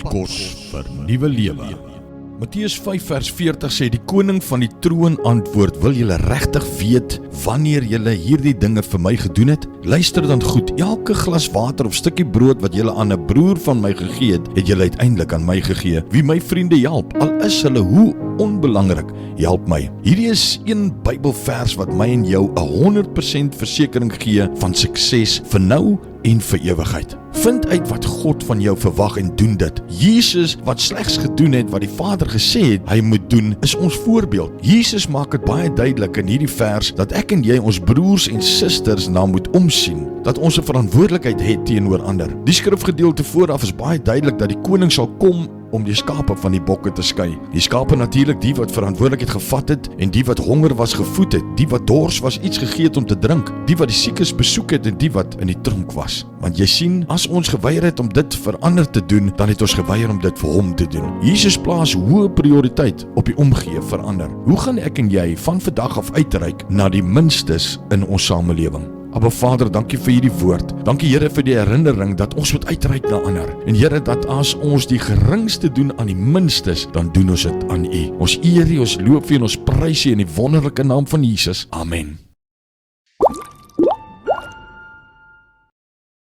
Padkos vir nuwe lewe. Matteus 5 vers 40 sê, die koning van die troon antwoord, wil julle regtig weet wanneer julle hierdie dinge vir my gedoen het? Luister dan goed, elke glas water of stukkie brood wat julle aan 'n broer van my gegee het, het julle uiteindelik aan my gegee. Wie my vriende help, al is hulle hoe onbelangrik, help my. Hierdie is een Bybelvers wat my en jou 100% versekering gee van sukses vir nou en vir ewigheid. Vind uit wat God van jou verwag en doen dit. Jesus, wat slegs gedoen het wat die Vader gesê het hy moet doen, is ons voorbeeld. Jesus maak dit baie duidelik in hierdie vers dat ek en jy ons broers en susters na moet omsien, dat ons 'n verantwoordelikheid het teenoor ander. Die skrifgedeelte vooraf is baie duidelik dat die koning sal kom om die skape van die bokke te skei. Die skape natuurlik die wat verantwoordelikheid gevat het en die wat honger was gevoed het, die wat dors was iets gegee het om te drink, die wat die siekes besoek het en die wat in die tronk was. Want jy sien, as ons geweier het om dit vir ander te doen, dan het ons geweier om dit vir hom te doen. Jesus plaas hoë prioriteit op die omgee vir ander. Hoe gaan ek en jy van vandag af uitreik na die minstes in ons samelewing? Aba Vader, dankie vir hierdie woord. Dankie Here vir die herinnering dat ons moet uitreik na ander. En Here, dat as ons die geringste doen aan die minstes, dan doen ons dit aan U. Ons eer U, ons loop vir U en ons prys U in die wonderlike naam van Jesus. Amen.